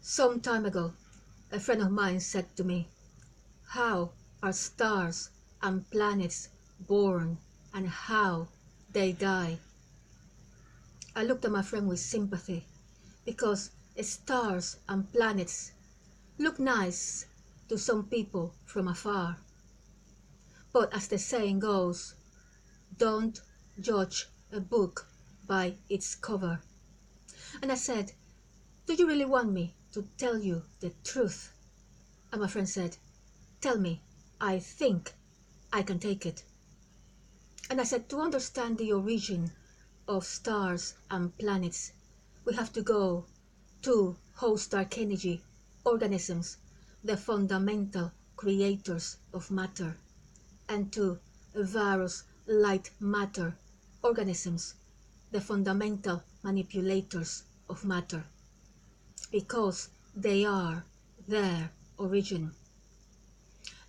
Some time ago, a friend of mine said to me, "How are stars and planets born and how they die?" I looked at my friend with sympathy because stars and planets look nice to some people from afar. But as the saying goes, don't judge a book by its cover. And I said, "Do you really want me to tell you the truth?" And my friend said, "Tell me, I think I can take it." And I said, to understand the origin of stars and planets, we have to go to host dark energy organisms, the fundamental creators of matter, and to various light matter organisms, the fundamental manipulators of matter, because they are their origin.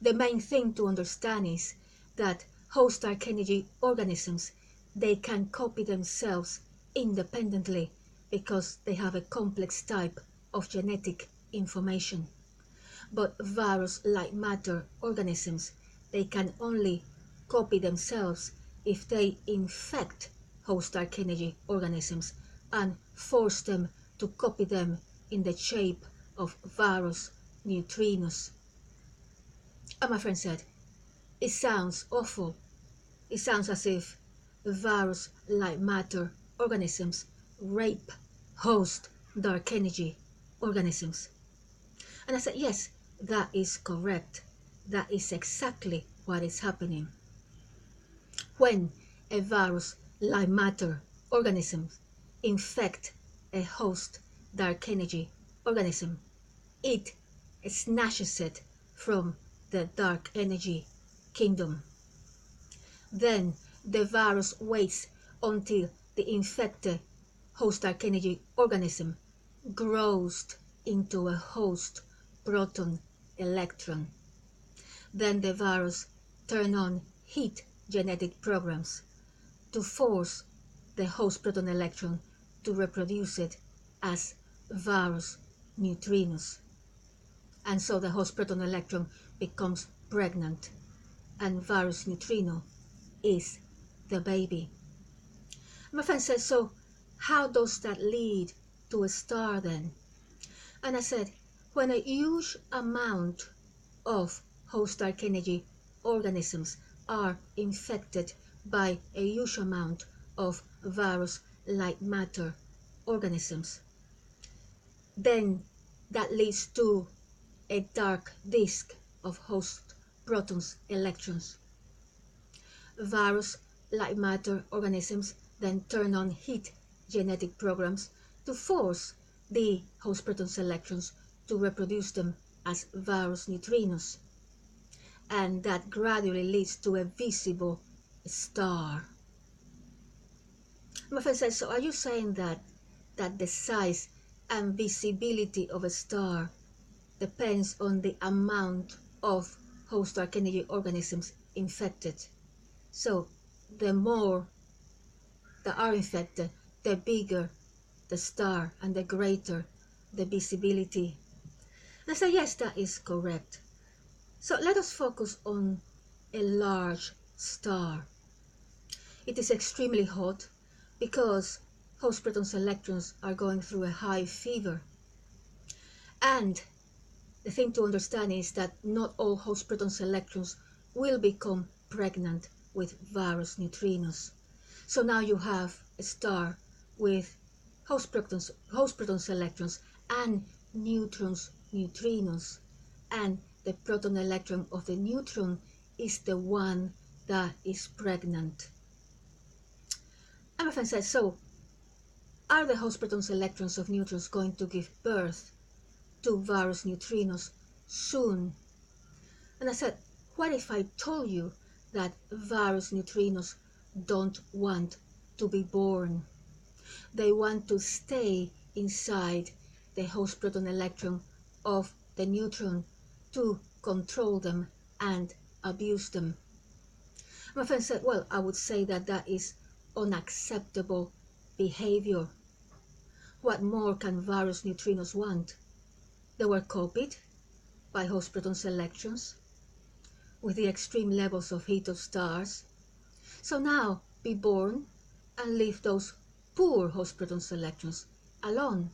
The main thing to understand is that host dark energy organisms, they can copy themselves independently because they have a complex type of genetic information. But various light matter organisms, they can only copy themselves if they infect host dark energy organisms and force them to copy them in the shape of various neutrinos. And my friend said, "It sounds awful. It sounds as if various light matter organisms rape host dark energy organisms." And I said, "Yes, that is correct. That is exactly what is happening. When a virus light matter organism infect a host dark energy organism, it snatches it from the dark energy kingdom. Then the virus waits until the infected host dark energy organism grows into a host proton electron. Then the virus turns on heat genetic programs to force the host proton electron to reproduce it as various neutrinos. And so the host proton electron becomes pregnant, and virus neutrino is the baby." My friend said, "So how does that lead to a star then?" And I said, when a huge amount of host dark energy organisms are infected by a huge amount of virus light matter organisms, then that leads to a dark disk of host protons electrons. Various light matter organisms then turn on heat genetic programs to force the host protons electrons to reproduce them as various neutrinos, and that gradually leads to a visible star. My friend says, "So are you saying that the size and visibility of a star depends on the amount of host dark energy organisms infected? So the more that are infected, the bigger the star and the greater the visibility?" And I say, "Yes, that is correct. So let us focus on a large star. It is extremely hot because host protons electrons are going through a high fever. And the thing to understand is that not all host protons electrons will become pregnant with various neutrinos. So now you have a star with host protons electrons and neutrinos, and the proton electron of the neutron is the one that is pregnant." And my friend said, "So are the host protons electrons of neutrons going to give birth to various neutrinos soon?" And I said, "What if I told you that various neutrinos don't want to be born? They want to stay inside the host proton electron of the neutron to control them and abuse them?" My friend said, "Well, I would say that that is unacceptable behavior. What more can various neutrinos want? They were copied by host proton selections with the extreme levels of heat of stars. So now be born and leave those poor host proton selections alone.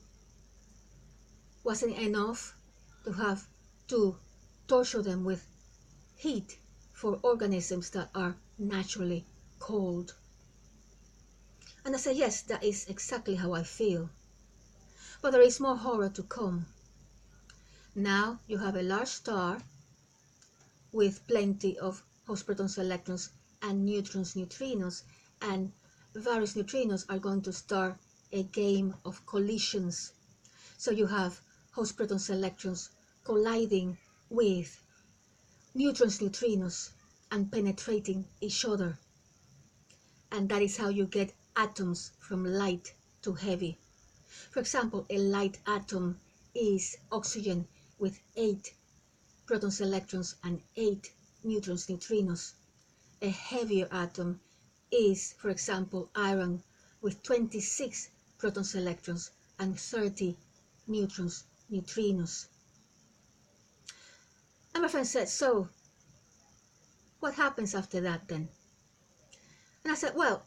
Wasn't enough to have to torture them with heat for organisms that are naturally cold. And I say, yes, that is exactly how I feel. But there is more horror to come. Now you have a large star with plenty of host proton selectrons and neutrons, neutrinos, and various neutrinos are going to start a game of collisions. So you have host proton selectrons colliding with neutrons, neutrinos, and penetrating each other. And that is how you get atoms from light to heavy. For example, a light atom is oxygen with 8 protons, electrons, and 8 neutrons, neutrinos. A heavier atom is, for example, iron with 26 protons, electrons, and 30 neutrons, neutrinos. And my friend said, so what happens after that then? And I said, well,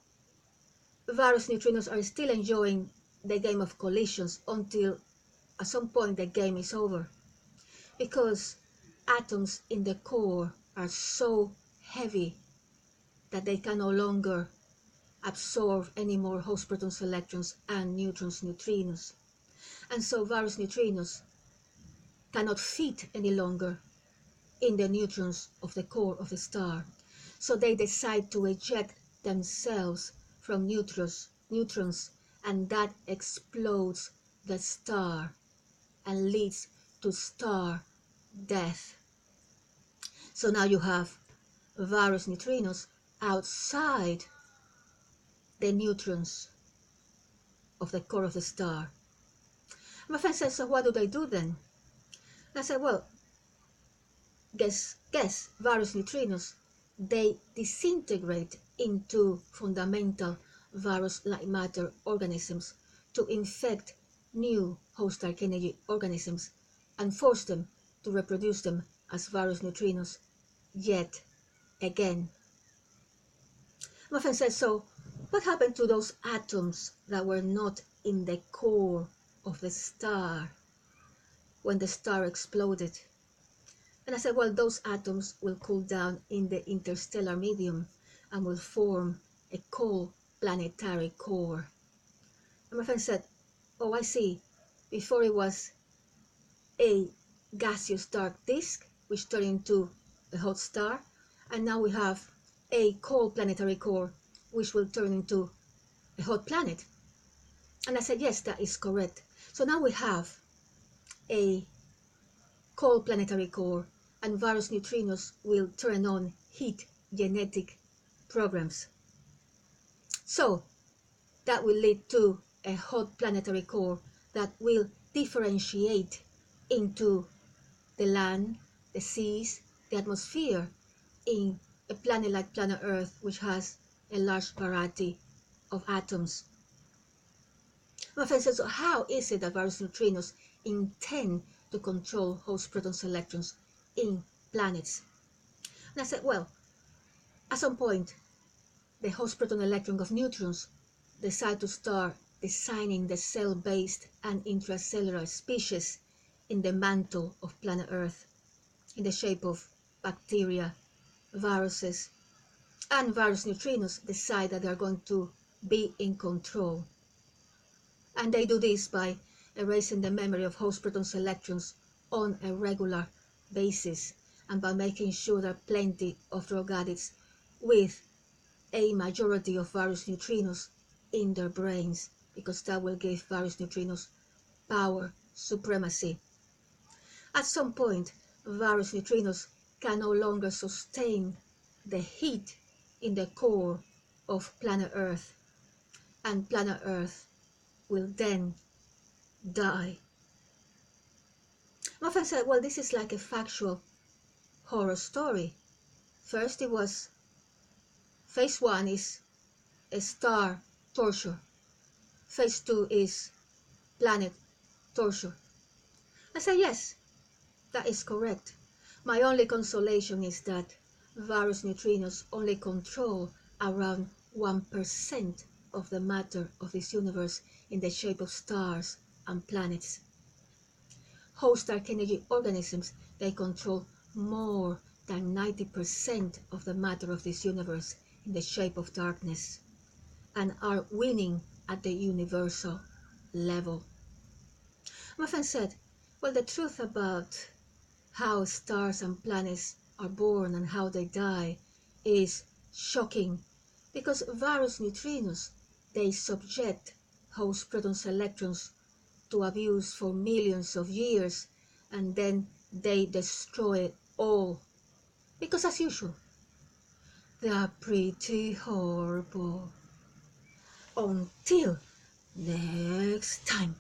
various neutrinos are still enjoying the game of collisions until at some point the game is over, because atoms in the core are so heavy that they can no longer absorb any more host protons, electrons, and neutrons, neutrinos. And so various neutrinos cannot fit any longer in the neutrons of the core of the star. So they decide to eject themselves from neutrons, and that explodes the star and leads to star death. So now you have various neutrinos outside the neutrons of the core of the star. My friend said, so what do they do then? And I said, well, guess, various neutrinos, they disintegrate into fundamental various light matter organisms to infect new host dark energy organisms and force them to reproduce them as various neutrinos yet again. My friend said, so what happened to those atoms that were not in the core of the star when the star exploded? And I said, well, those atoms will cool down in the interstellar medium and will form a cold planetary core. And my friend said, oh, I see. Before it was a gaseous dark disk, which turned into a hot star, and now we have a cold planetary core, which will turn into a hot planet. And I said, yes, that is correct. So now we have a cold planetary core, and various neutrinos will turn on heat genetic programs. So that will lead to a hot planetary core that will differentiate into the land, the seas, the atmosphere in a planet like planet Earth, which has a large variety of atoms. My friend says, so how is it that various neutrinos intend to control host protons, electrons in planets? And I said, well, at some point, the host proton electron of neutrons decide to start designing the cell-based and intracellular species in the mantle of planet Earth, in the shape of bacteria, viruses, and various neutrinos decide that they are going to be in control. And they do this by erasing the memory of host protons, electrons on a regular basis, and by making sure there are plenty of drug addicts with a majority of various neutrinos in their brains, because that will give various neutrinos power supremacy. At some point, various neutrinos can no longer sustain the heat in the core of planet Earth, and planet Earth will then die. My friend said, well, this is like a factual horror story. First, it was phase 1 is a star torture. Phase 2 is planet torture. I say yes, that is correct. My only consolation is that various neutrinos only control around 1% of the matter of this universe in the shape of stars and planets. Host dark energy organisms, they control more than 90% of the matter of this universe in the shape of darkness and are winning at the universal level. My friend said, well, the truth about how stars and planets are born and how they die is shocking because various neutrinos, they subject host protons electrons to abuse for millions of years and then they destroy it all because as usual they are pretty horrible. Until next time.